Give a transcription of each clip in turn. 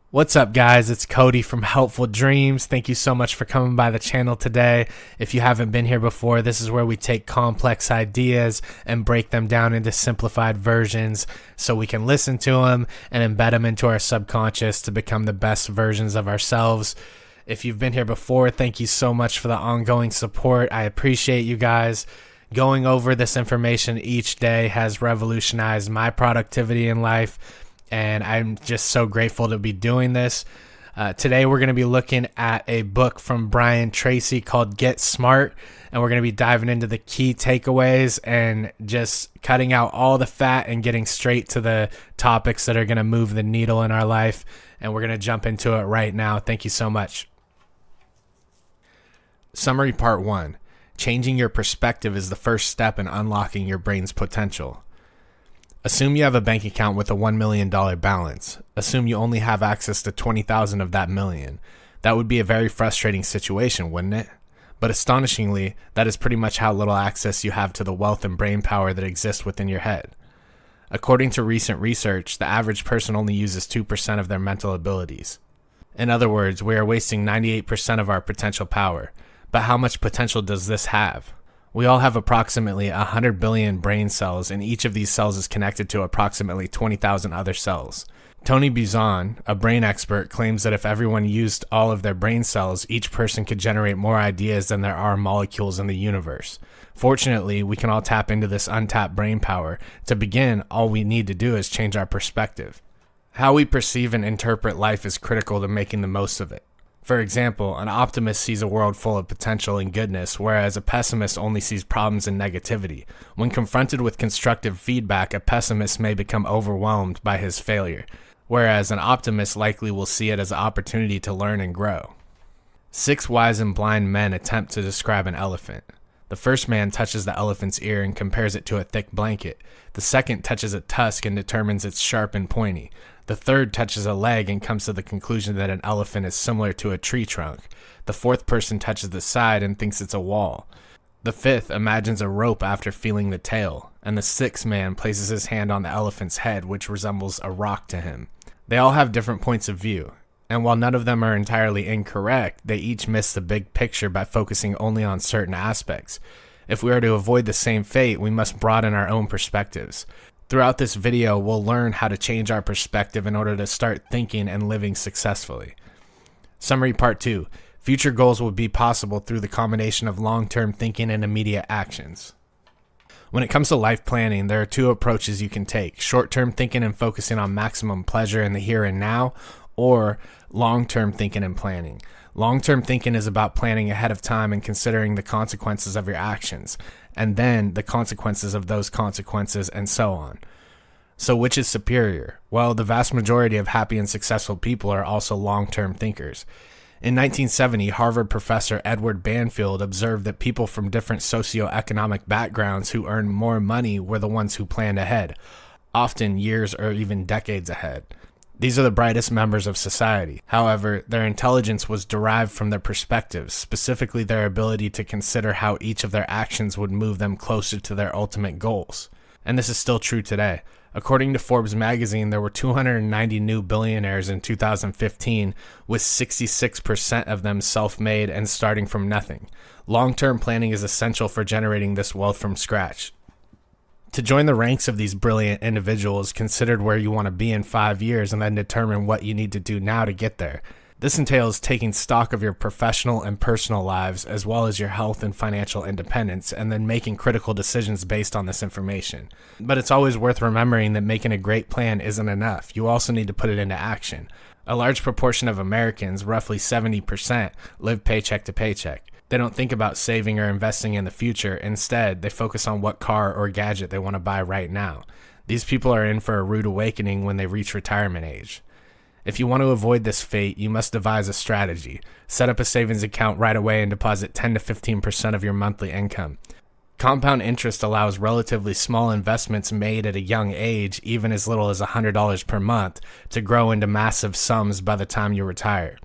What's up, guys? It's Cody from Helpful Dreams. Thank you so much for coming by the channel today. If you haven't been here before, this is where we take complex ideas and break them down into simplified versions so we can listen to them and embed them into our subconscious to become the best versions of ourselves. If you've been here before, thank you so much for the ongoing support. I appreciate you guys. Going over this information each day has revolutionized my productivity in life, and I'm just so grateful to be doing this. Today we're going to be looking at a book from Tracy called Get Smart, and we're going to be diving into the key takeaways and just cutting out all the fat and getting straight to the topics that are going to move the needle in our life, and we're going to jump into it right now. Thank you so much. Summary Part 1. Changing your perspective is the first step in unlocking your brain's potential. Assume you have a bank account with a $1 million balance. Assume you only have access to 20,000 of that million. That would be a very frustrating situation, wouldn't it? But astonishingly, that is pretty much how little access you have to the wealth and brain power that exists within your head. According to recent research, the average person only uses 2% of their mental abilities. In other words, we are wasting 98% of our potential power. But how much potential does this have? We all have approximately 100 billion brain cells, and each of these cells is connected to approximately 20,000 other cells. Tony Buzan, a brain expert, claims that if everyone used all of their brain cells, each person could generate more ideas than there are molecules in the universe. Fortunately, we can all tap into this untapped brain power. To begin, all we need to do is change our perspective. How we perceive and interpret life is critical to making the most of it. For example, an optimist sees a world full of potential and goodness, whereas a pessimist only sees problems and negativity. When confronted with constructive feedback, a pessimist may become overwhelmed by his failure, whereas an optimist likely will see it as an opportunity to learn and grow. 6 wise and blind men attempt to describe an elephant. The first man touches the elephant's ear and compares it to a thick blanket. The second touches a tusk and determines it's sharp and pointy. The third touches a leg and comes to the conclusion that an elephant is similar to a tree trunk. The fourth person touches the side and thinks it's a wall. The fifth imagines a rope after feeling the tail. And the sixth man places his hand on the elephant's head, which resembles a rock to him. They all have different points of view. And while none of them are entirely incorrect, they each miss the big picture by focusing only on certain aspects. If we are to avoid the same fate, we must broaden our own perspectives. Throughout this video, we'll learn how to change our perspective in order to start thinking and living successfully. Summary Part 2. Future goals will be possible through the combination of long-term thinking and immediate actions. When it comes to life planning, there are 2 approaches you can take: short-term thinking and focusing on maximum pleasure in the here and now, or long-term thinking and planning. Long-term thinking is about planning ahead of time and considering the consequences of your actions, and then the consequences of those consequences, and so on. So which is superior? Well, the vast majority of happy and successful people are also long-term thinkers. In 1970, Harvard professor Edward Banfield observed that people from different socioeconomic backgrounds who earned more money were the ones who planned ahead, often years or even decades ahead. These are the brightest members of society. However, their intelligence was derived from their perspectives, specifically their ability to consider how each of their actions would move them closer to their ultimate goals. And this is still true today. According to Forbes magazine, there were 290 new billionaires in 2015, with 66% of them self-made and starting from nothing. Long-term planning is essential for generating this wealth from scratch. To join the ranks of these brilliant individuals, consider where you want to be in 5 years and then determine what you need to do now to get there. This entails taking stock of your professional and personal lives, as well as your health and financial independence, and then making critical decisions based on this information. But it's always worth remembering that making a great plan isn't enough. You also need to put it into action. A large proportion of Americans, roughly 70%, live paycheck to paycheck. They don't think about saving or investing in the future. Instead, they focus on what car or gadget they want to buy right now. These people are in for a rude awakening when they reach retirement age. If you want to avoid this fate, you must devise a strategy. Set up a savings account right away and deposit 10 to 15% of your monthly income. Compound interest allows relatively small investments made at a young age, even as little as $100 per month, to grow into massive sums by the time you retire.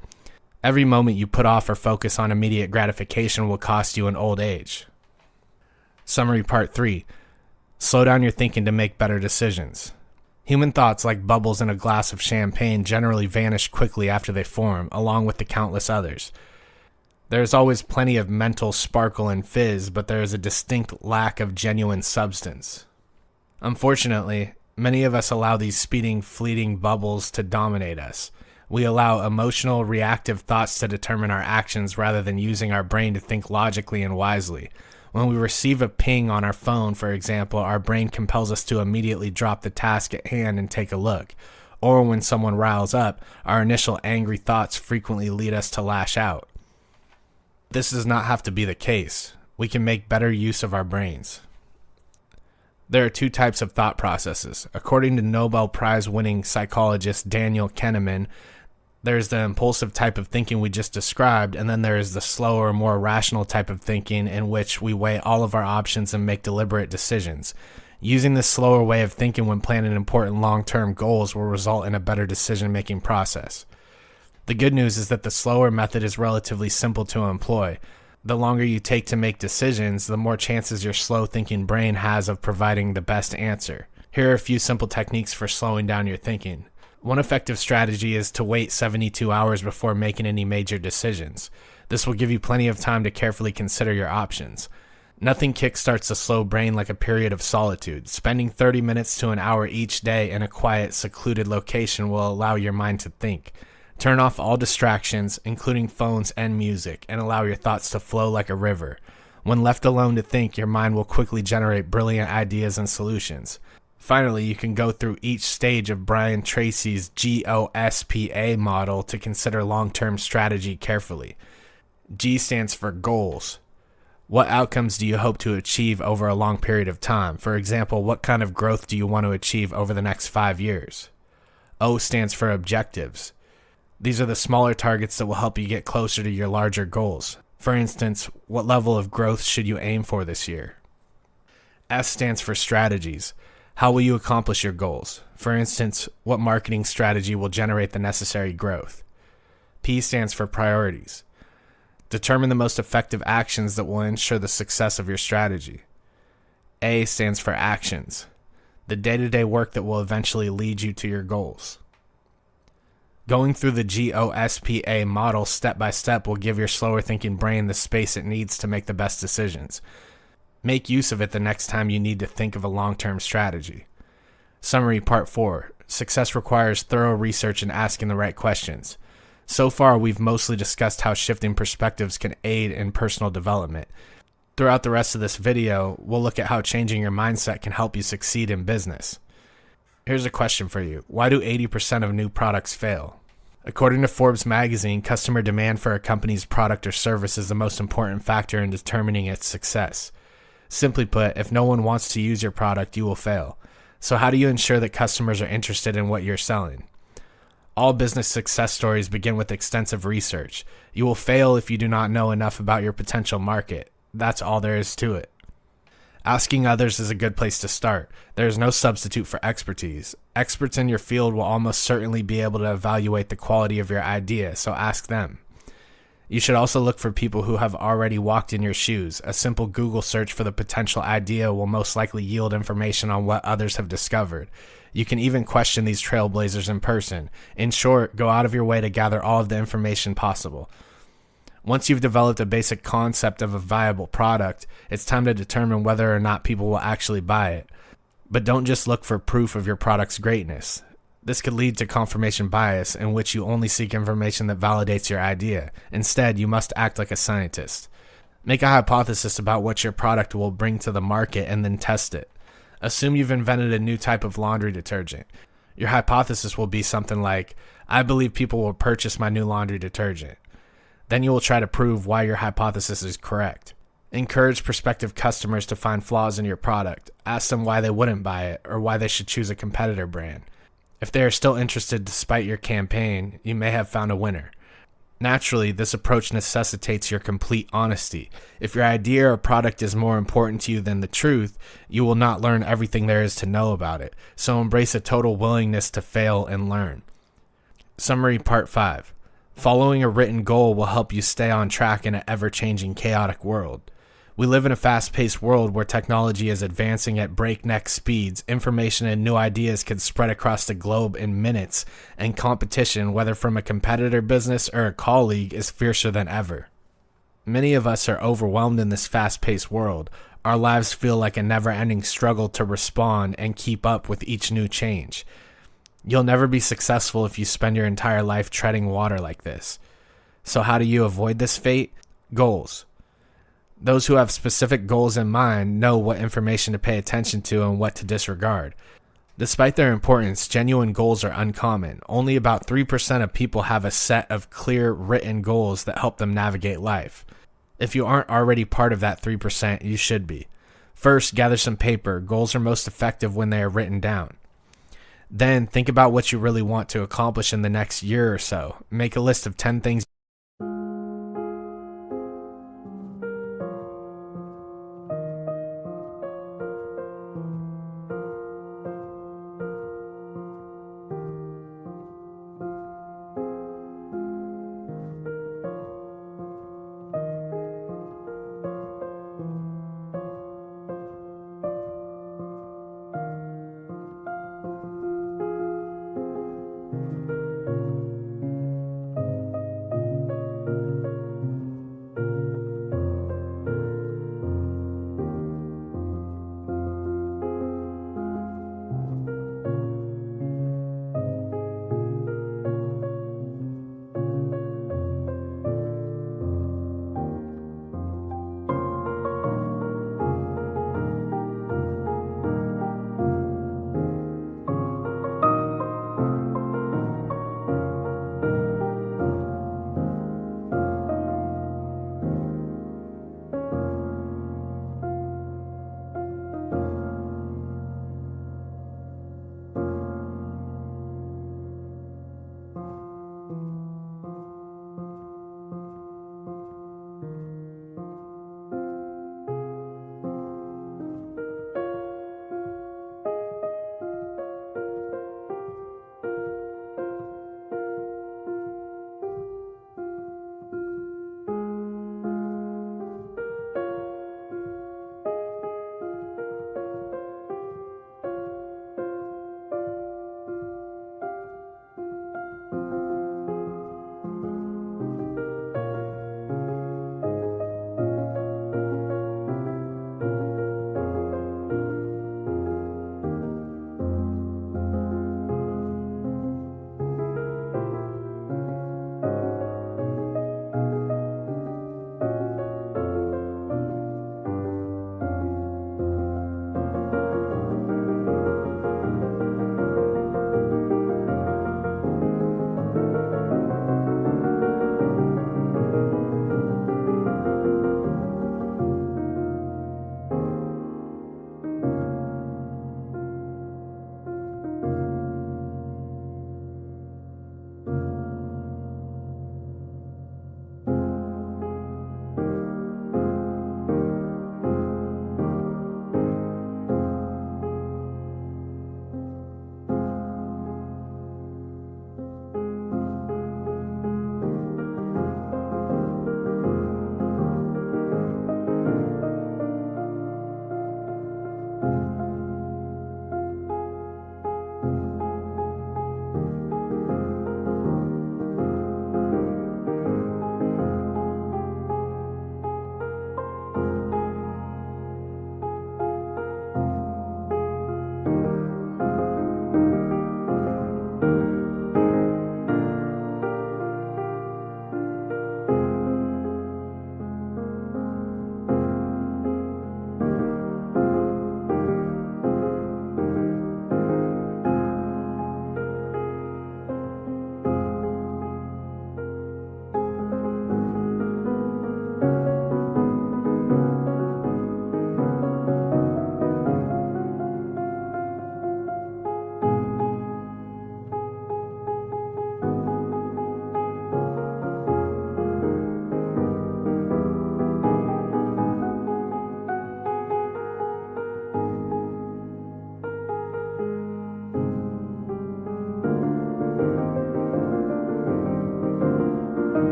Every moment you put off or focus on immediate gratification will cost you in old age. Summary Part 3. Slow down your thinking to make better decisions. Human thoughts, like bubbles in a glass of champagne, generally vanish quickly after they form, along with the countless others. There is always plenty of mental sparkle and fizz, but there is a distinct lack of genuine substance. Unfortunately, many of us allow these speeding, fleeting bubbles to dominate us. We allow emotional, reactive thoughts to determine our actions rather than using our brain to think logically and wisely. When we receive a ping on our phone, for example, our brain compels us to immediately drop the task at hand and take a look. Or when someone riles up, our initial angry thoughts frequently lead us to lash out. This does not have to be the case. We can make better use of our brains. There are two types of thought processes. According to Nobel Prize-winning psychologist Daniel Kahneman, there's the impulsive type of thinking we just described, and then there is the slower, more rational type of thinking in which we weigh all of our options and make deliberate decisions. Using this slower way of thinking when planning important long-term goals will result in a better decision-making process. The good news is that the slower method is relatively simple to employ. The longer you take to make decisions, the more chances your slow-thinking brain has of providing the best answer. Here are a few simple techniques for slowing down your thinking. One effective strategy is to wait 72 hours before making any major decisions. This will give you plenty of time to carefully consider your options. Nothing kickstarts a slow brain like a period of solitude. Spending 30 minutes to an hour each day in a quiet, secluded location will allow your mind to think. Turn off all distractions, including phones and music, and allow your thoughts to flow like a river. When left alone to think, your mind will quickly generate brilliant ideas and solutions. Finally, you can go through each stage of Brian Tracy's GOSPA model to consider long-term strategy carefully. G stands for goals. What outcomes do you hope to achieve over a long period of time? For example, what kind of growth do you want to achieve over the next 5 years? O stands for objectives. These are the smaller targets that will help you get closer to your larger goals. For instance, what level of growth should you aim for this year? S stands for strategies. How will you accomplish your goals? For instance, what marketing strategy will generate the necessary growth? P stands for priorities. Determine the most effective actions that will ensure the success of your strategy. A stands for actions. The day-to-day work that will eventually lead you to your goals. Going through the GOSPA model step by step will give your slower thinking brain the space it needs to make the best decisions. Make use of it the next time you need to think of a long-term strategy. Summary Part 4. Success requires thorough research and asking the right questions. So far, we've mostly discussed how shifting perspectives can aid in personal development. Throughout the rest of this video, we'll look at how changing your mindset can help you succeed in business. Here's a question for you. Why do 80% of new products fail? According to Forbes magazine, customer demand for a company's product or service is the most important factor in determining its success. Simply put, if no one wants to use your product, you will fail. So how do you ensure that customers are interested in what you're selling? All business success stories begin with extensive research. You will fail if you do not know enough about your potential market. That's all there is to it. Asking others is a good place to start. There is no substitute for expertise. Experts in your field will almost certainly be able to evaluate the quality of your idea, so ask them. You should also look for people who have already walked in your shoes. A simple Google search for the potential idea will most likely yield information on what others have discovered. You can even question these trailblazers in person. In short, go out of your way to gather all of the information possible. Once you've developed a basic concept of a viable product, it's time to determine whether or not people will actually buy it. But don't just look for proof of your product's greatness. This could lead to confirmation bias, in which you only seek information that validates your idea. Instead, you must act like a scientist. Make a hypothesis about what your product will bring to the market and then test it. Assume you've invented a new type of laundry detergent. Your hypothesis will be something like, I believe people will purchase my new laundry detergent. Then you will try to prove why your hypothesis is correct. Encourage prospective customers to find flaws in your product. Ask them why they wouldn't buy it or why they should choose a competitor brand. If they are still interested despite your campaign, you may have found a winner. Naturally, this approach necessitates your complete honesty. If your idea or product is more important to you than the truth, you will not learn everything there is to know about it. So embrace a total willingness to fail and learn. Summary Part 5. Following a written goal will help you stay on track in an ever-changing, chaotic world. We live in a fast-paced world where technology is advancing at breakneck speeds. Information and new ideas can spread across the globe in minutes, and competition, whether from a competitor business or a colleague, is fiercer than ever. Many of us are overwhelmed in this fast-paced world. Our lives feel like a never-ending struggle to respond and keep up with each new change. You'll never be successful if you spend your entire life treading water like this. So how do you avoid this fate? Goals. Those who have specific goals in mind know what information to pay attention to and what to disregard. Despite their importance, genuine goals are uncommon. Only about 3% of people have a set of clear, written goals that help them navigate life. If you aren't already part of that 3%, you should be. First, gather some paper. Goals are most effective when they are written down. Then, think about what you really want to accomplish in the next year or so. Make a list of 10 things.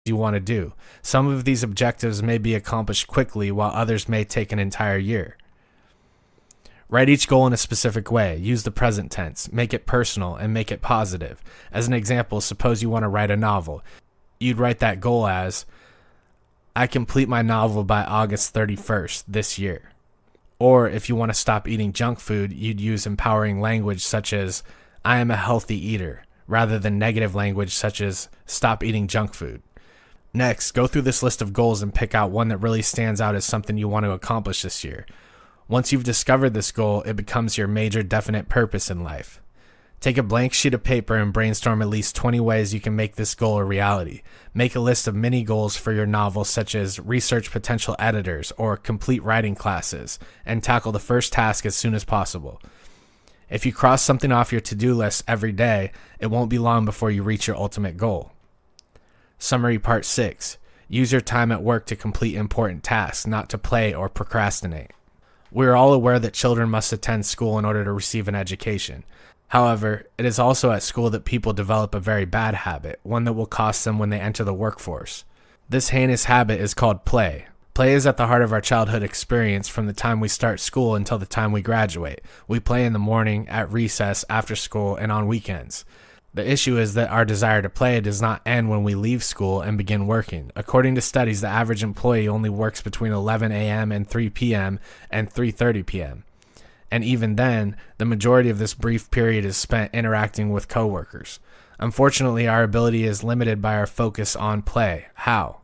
you want to do. Some of these objectives may be accomplished quickly, while others may take an entire year. Write each goal in a specific way. Use the present tense. Make it personal and make it positive. As an example, suppose you want to write a novel. You'd write that goal as, I complete my novel by August 31st this year. Or if you want to stop eating junk food, you'd use empowering language such as, I am a healthy eater, rather than negative language such as, stop eating junk food. Next, go through this list of goals and pick out one that really stands out as something you want to accomplish this year. Once you've discovered this goal, it becomes your major definite purpose in life. Take a blank sheet of paper and brainstorm at least 20 ways you can make this goal a reality. Make a list of mini goals for your novel, such as research potential editors or complete writing classes, and tackle the first task as soon as possible. If you cross something off your to-do list every day, it won't be long before you reach your ultimate goal. Summary Part 6. Use your time at work to complete important tasks, not to play or procrastinate. We are all aware that children must attend school in order to receive an education. However, it is also at school that people develop a very bad habit, one that will cost them when they enter the workforce. This heinous habit is called play. Play is at the heart of our childhood experience from the time we start school until the time we graduate. We play in the morning, at recess, after school, and on weekends. The issue is that our desire to play does not end when we leave school and begin working. According to studies, the average employee only works between 11 a.m. and 3 p.m. and 3:30 p.m. And even then, the majority of this brief period is spent interacting with coworkers. Unfortunately, our ability is limited by our focus on play. How?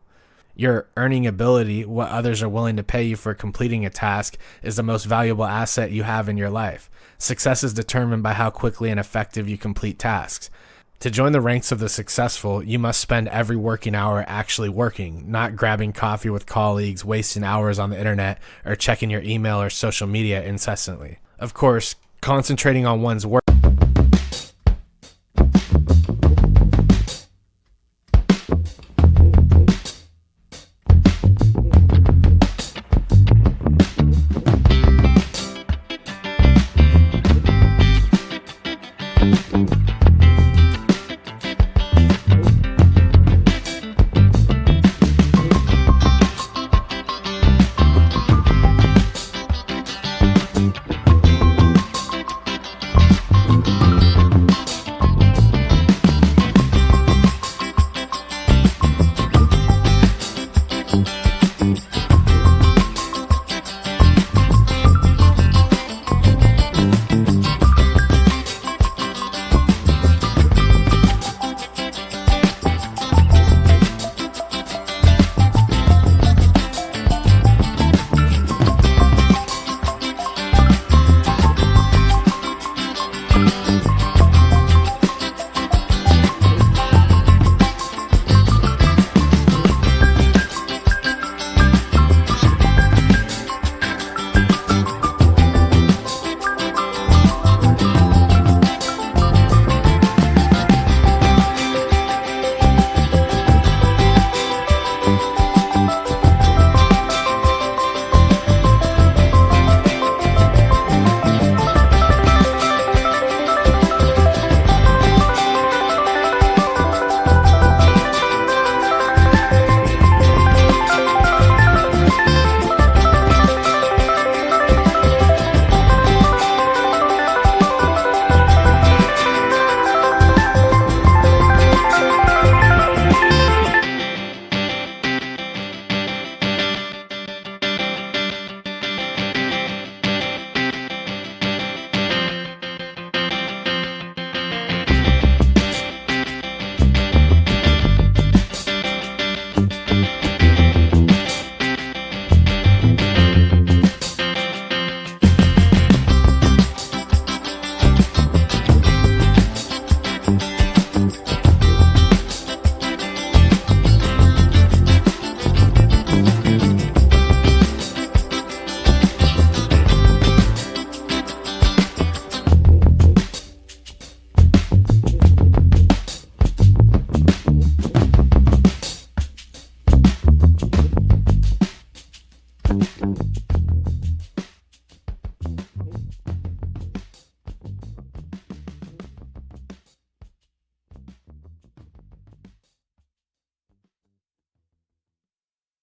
Your earning ability, what others are willing to pay you for completing a task, is the most valuable asset you have in your life. Success is determined by how quickly and effective you complete tasks. To join the ranks of the successful, you must spend every working hour actually working, not grabbing coffee with colleagues, wasting hours on the internet, or checking your email or social media incessantly. Of course, concentrating on one's work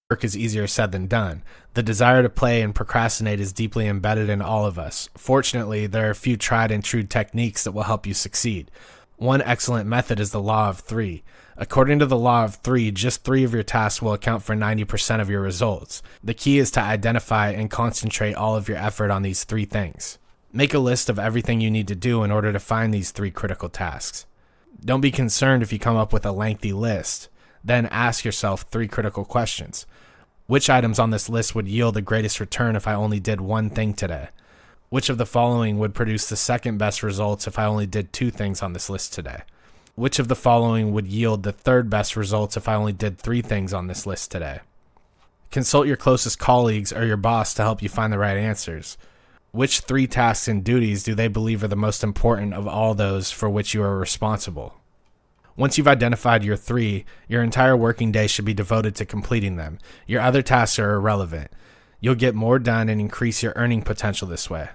Work is easier said than done. The desire to play and procrastinate is deeply embedded in all of us. Fortunately, there are a few tried and true techniques that will help you succeed. One excellent method is the law of three. According to the law of three, just 3 of your tasks will account for 90% of your results. The key is to identify and concentrate all of your effort on these 3 things. Make a list of everything you need to do in order to find these 3 critical tasks. Don't be concerned if you come up with a lengthy list. Then ask yourself 3 critical questions. Which items on this list would yield the greatest return if I only did one thing today? Which of the following would produce the second best results if I only did 2 things on this list today? Which of the following would yield the third best results if I only did 3 things on this list today? Consult your closest colleagues or your boss to help you find the right answers. Which 3 tasks and duties do they believe are the most important of all those for which you are responsible? Once you've identified your 3, your entire working day should be devoted to completing them. Your other tasks are irrelevant. You'll get more done and increase your earning potential this way.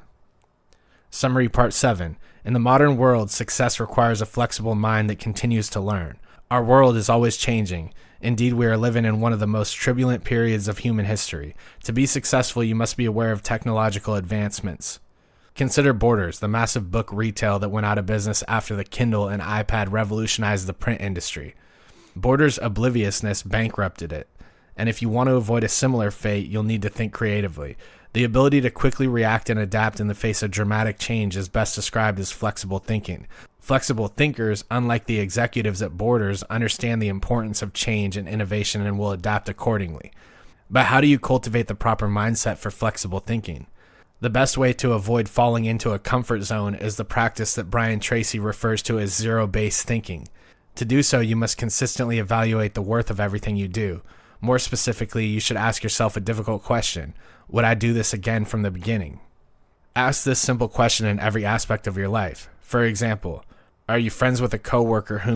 Summary Part 7. In the modern world, success requires a flexible mind that continues to learn. Our world is always changing. Indeed, we are living in one of the most turbulent periods of human history. To be successful, you must be aware of technological advancements. Consider Borders, the massive book retail that went out of business after the Kindle and iPad revolutionized the print industry. Borders' obliviousness bankrupted it. And if you want to avoid a similar fate, you'll need to think creatively. The ability to quickly react and adapt in the face of dramatic change is best described as flexible thinking. Flexible thinkers, unlike the executives at Borders, understand the importance of change and innovation and will adapt accordingly. But how do you cultivate the proper mindset for flexible thinking? The best way to avoid falling into a comfort zone is the practice that Brian Tracy refers to as zero-based thinking. To do so, you must consistently evaluate the worth of everything you do. More specifically, you should ask yourself a difficult question. Would I do this again from the beginning? Ask this simple question in every aspect of your life. For example, are you friends with a coworker whom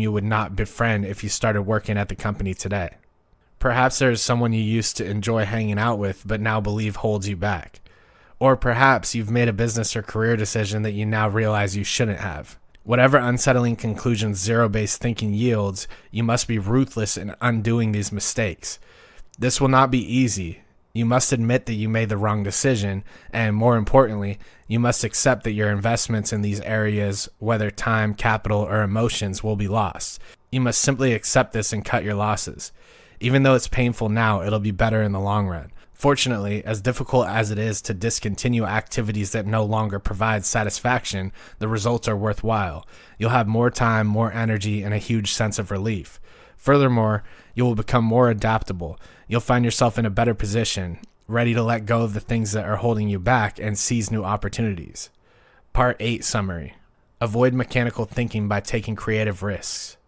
you would not befriend if you started working at the company today. Perhaps there is someone you used to enjoy hanging out with but now believe holds you back. Or perhaps you've made a business or career decision that you now realize you shouldn't have. Whatever unsettling conclusions zero-based thinking yields, you must be ruthless in undoing these mistakes. This will not be easy. You must admit that you made the wrong decision, and more importantly, you must accept that your investments in these areas, whether time, capital, or emotions, will be lost. You must simply accept this and cut your losses. Even though it's painful now, it'll be better in the long run. Fortunately, as difficult as it is to discontinue activities that no longer provide satisfaction, the results are worthwhile. You'll have more time, more energy, and a huge sense of relief. Furthermore, you will become more adaptable. You'll find yourself in a better position, ready to let go of the things that are holding you back and seize new opportunities. Part 8 Summary. Avoid mechanical thinking by taking creative risks.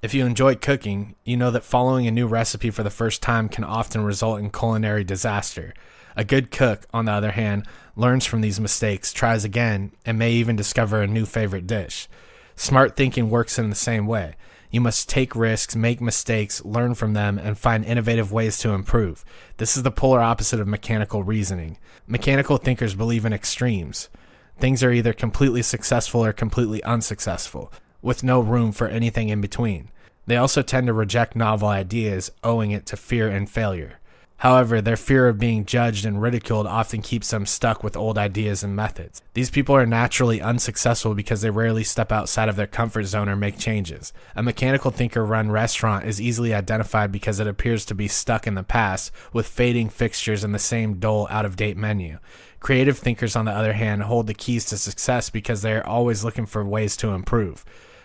If you enjoy cooking, you know that following a new recipe for the first time can often result in culinary disaster. A good cook, on the other hand, learns from these mistakes, tries again, and may even discover a new favorite dish. Smart thinking works in the same way. You must take risks, make mistakes, learn from them, and find innovative ways to improve. This is the polar opposite of mechanical reasoning. Mechanical thinkers believe in extremes. Things are either completely successful or completely unsuccessful, with no room for anything in between. They also tend to reject novel ideas, owing it to fear and failure. However, their fear of being judged and ridiculed often keeps them stuck with old ideas and methods. These people are naturally unsuccessful because they rarely step outside of their comfort zone or make changes. A mechanical thinker-run restaurant is easily identified because it appears to be stuck in the past, with fading fixtures and the same dull, out-of-date menu. Creative thinkers, on the other hand, hold the keys to success because they are always looking for ways to improve.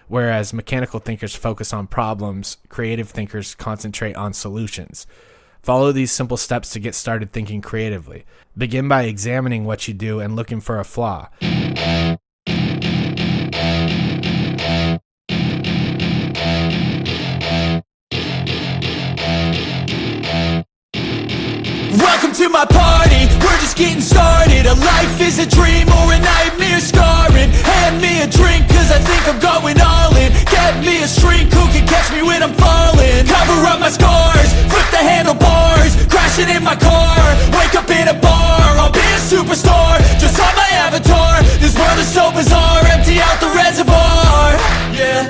Whereas mechanical thinkers focus on problems, creative thinkers concentrate on solutions. Follow these simple steps to get started thinking creatively. Begin by examining what you do and looking for a flaw. Welcome to my party, we're just getting started. A life is a dream or a nightmare scarring. Hand me a drink cause I think I'm going all in. Get me a shrink who can catch me when I'm falling. Cover up my scars, flip the handlebars, crashing in my car, wake up in a bar. I'll be a superstar, just on my avatar. This world is so bizarre, empty out the reservoir. Yeah,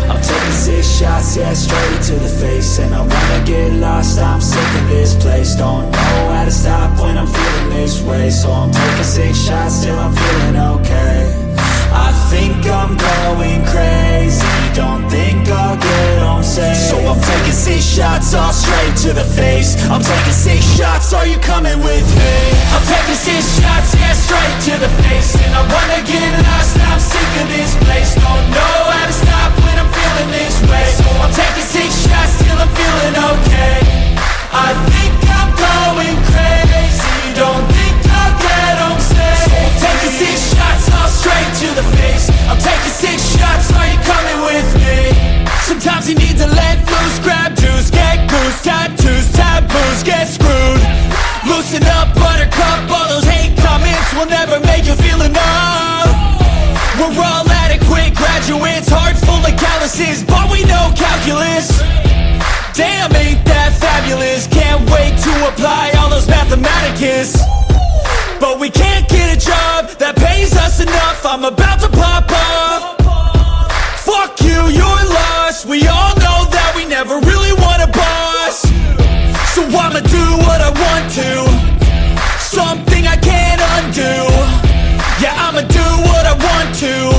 I'm taking 6 shots, yeah, straight to the face. And I wanna get lost, I'm sick of this place. Don't know how to stop when I'm feeling this way. So I'm taking 6 shots till I'm feeling okay. I think I'm going crazy, don't think I'll get home safe. So I'm taking 6 shots, all straight to the face. I'm taking 6 shots, are you coming with me? I'm taking 6 shots, yeah, straight to the face. And I wanna get lost, I'm sick of this place. Don't know how to stop when I'm feeling this way. So I'm taking 6 shots till I'm feeling okay. I think I'm going crazy, don't think I'll get home safe. So I'm taking 6 shots, all straight to the face. I'm taking 6 shots, are you coming with me? Sometimes you need to let loose, grab juice, get goose, tattoos, taboos, get screwed. Loosen up, buttercup, all those hate comments will never make you feel enough. We're all adequate graduates, heart full of calluses, but we know calculus. Damn, ain't that fabulous? Can't wait to apply all those mathematicus. But we can't get a job that pays us enough. I'm about to pop off. Fuck you, you're lost. We all know that we never really want a boss. So I'ma do what I want to, something I can't undo. Yeah, I'ma do what I want to,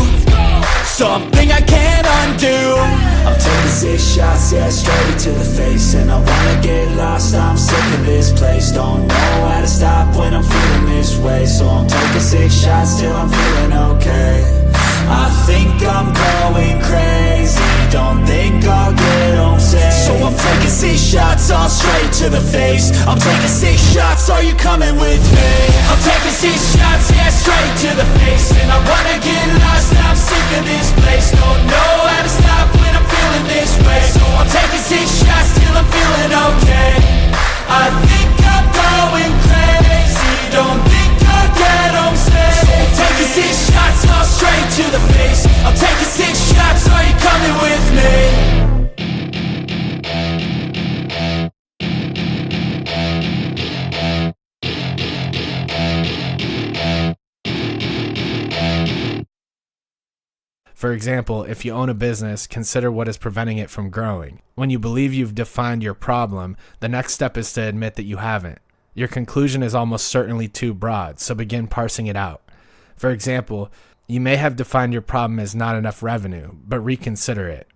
something I can't undo. I'm taking 6 shots, yeah, straight to the face. And I wanna get lost, I'm sick of this place. Don't know how to stop when I'm feeling this way. So I'm taking 6 shots till I'm feeling okay. I think I'm going crazy, don't think I'll get home safe. So I'm taking 6 shots, all straight to the face. I'm taking 6 shots, are you coming with me? I'm taking 6 shots, yeah, straight to the face. And I wanna get lost, I'm sick of this place. Don't know how to stop when I'm feeling this way. So I'm taking 6 shots till I'm feeling okay. I think I'm going crazy, don't think I'll get home safe. So I'm taking 6 shots, all straight to the face. I'm taking 6 shots, are you coming with me? For example, if you own a business, consider what is preventing it from growing. When you believe you've defined your problem, the next step is to admit that you haven't. Your conclusion is almost certainly too broad, so begin parsing it out. For example, you may have defined your problem as not enough revenue, but reconsider it.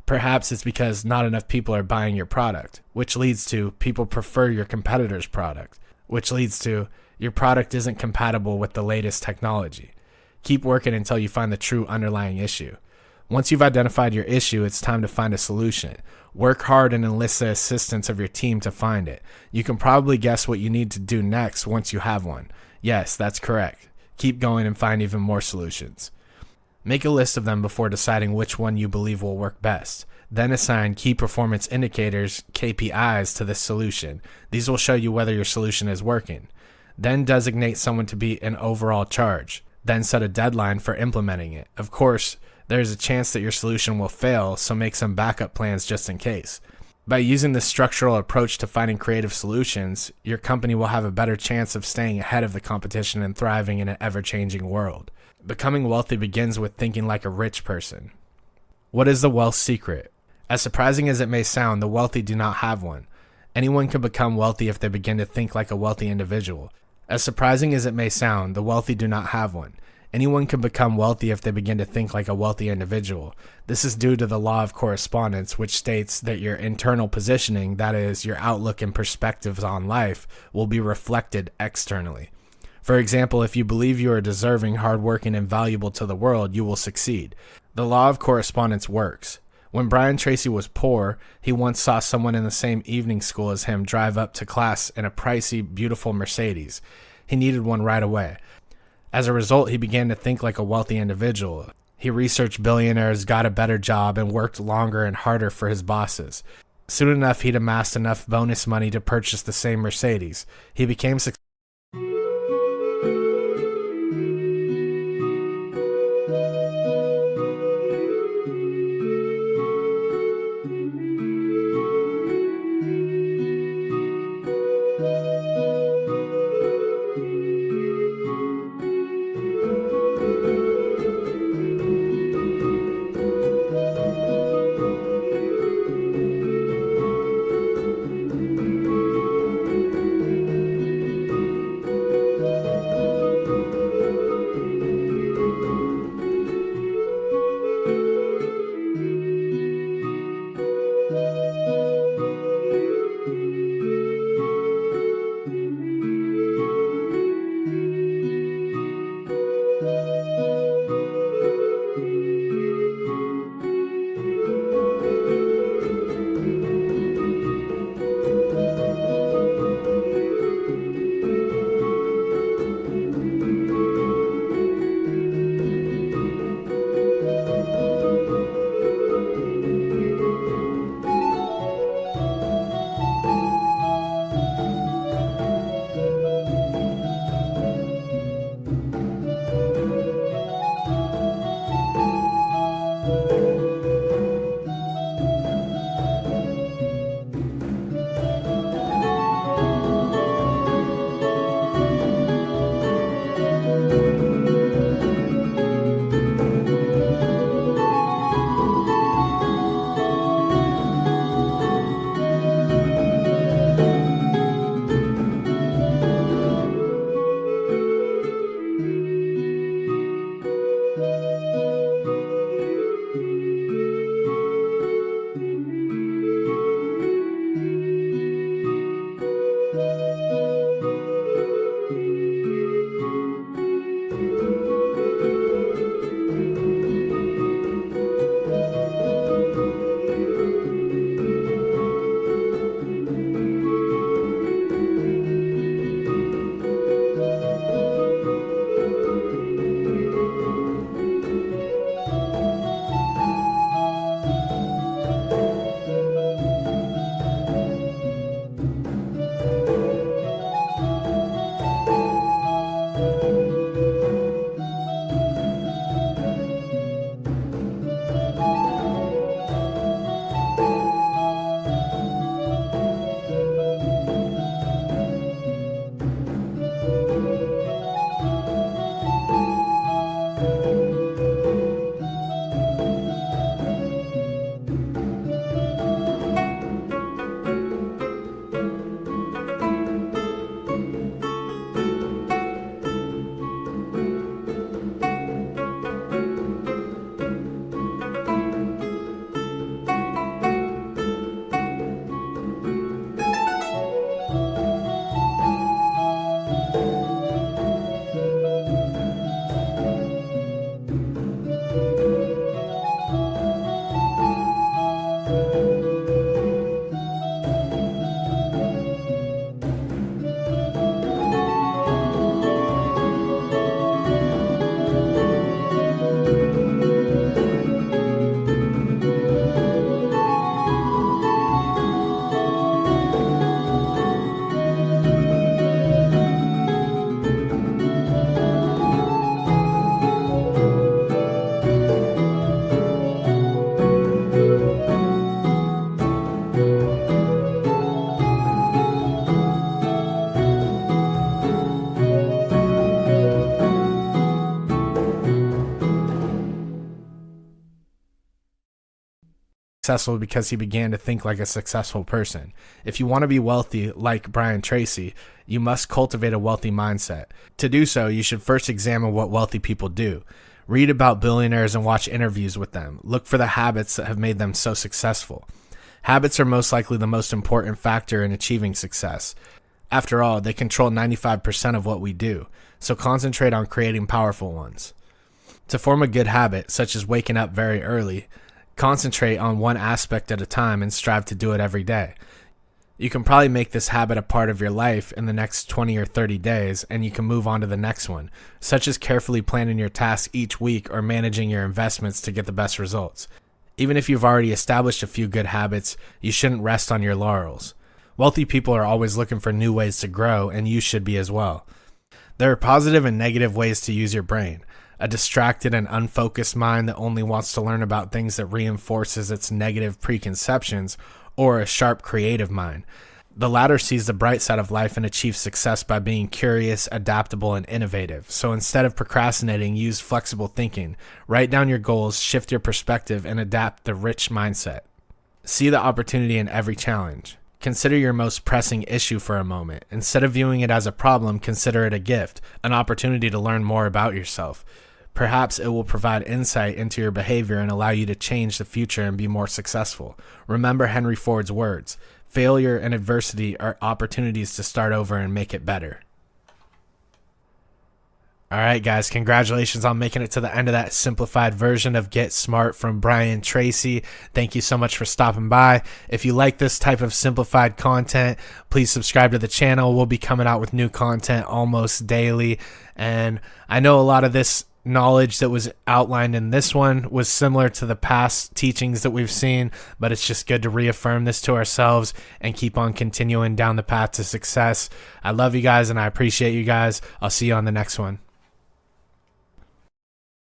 Perhaps it's because not enough people are buying your product, which leads to people prefer your competitor's product, which leads to your product isn't compatible with the latest technology. Keep working until you find the true underlying issue. Once you've identified your issue, it's time to find a solution. Work hard and enlist the assistance of your team to find it. You can probably guess what you need to do next once you have one. Yes, that's correct. Keep going and find even more solutions. Make a list of them before deciding which one you believe will work best. Then assign key performance indicators, KPIs, to this solution. These will show you whether your solution is working. Then designate someone to be in overall charge. Then set a deadline for implementing it. Of course, there is a chance that your solution will fail, so make some backup plans just in case. By using this structural approach to finding creative solutions, your company will have a better chance of staying ahead of the competition and thriving in an ever-changing world. Becoming wealthy begins with thinking like a rich person. What is the wealth secret? As surprising as it may sound, the wealthy do not have one. Anyone can become wealthy if they begin to think like a wealthy individual. As surprising as it may sound, the wealthy do not have one. Anyone can become wealthy if they begin to think like a wealthy individual. This is due to the law of correspondence, which states that your internal positioning, that is, your outlook and perspectives on life, will be reflected externally. For example, if you believe you are deserving, hardworking, and valuable to the world, you will succeed. The law of correspondence works. When Brian Tracy was poor, he once saw someone in the same evening school as him drive up to class in a pricey, beautiful Mercedes. He needed one right away. As a result, he began to think like a wealthy individual. He researched billionaires, got a better job, and worked longer and harder for his bosses. Soon enough, he'd amassed enough bonus money to purchase the same Mercedes. He became successful. successful because he began to think like a successful person. If you want to be wealthy like Brian Tracy, you must cultivate a wealthy mindset. To do so, you should first examine what wealthy people do. Read about billionaires and watch interviews with them. Look for the habits that have made them so successful. Habits are most likely the most important factor in achieving success. After all, they control 95% of what we do, so concentrate on creating powerful ones. To form a good habit, such as waking up very early, concentrate on one aspect at a time and strive to do it every day. You can probably make this habit a part of your life in the next 20 or 30 days, and you can move on to the next one, such as carefully planning your tasks each week or managing your investments to get the best results. Even if you've already established a few good habits, you shouldn't rest on your laurels. Wealthy people are always looking for new ways to grow, and you should be as well. There are positive and negative ways to use your brain. A distracted and unfocused mind that only wants to learn about things that reinforces its negative preconceptions, or a sharp creative mind. The latter sees the bright side of life and achieves success by being curious, adaptable, and innovative. So instead of procrastinating, use flexible thinking. Write down your goals, shift your perspective, and adapt the rich mindset. See the opportunity in every challenge. Consider your most pressing issue for a moment. Instead of viewing it as a problem, consider it a gift, an opportunity to learn more about yourself. Perhaps it will provide insight into your behavior and allow you to change the future and be more successful. Remember Henry Ford's words, failure and adversity are opportunities to start over and make it better. All right, guys, congratulations on making it to the end of that simplified version of Get Smart from Brian Tracy. Thank you so much for stopping by. If you like this type of simplified content, please subscribe to the channel. We'll be coming out with new content almost daily. And I know a lot of this knowledge that was outlined in this one was similar to the past teachings that we've seen, but it's just good to reaffirm this to ourselves and keep on continuing down the path to success. I love you guys and I appreciate you guys. I'll see you on the next one.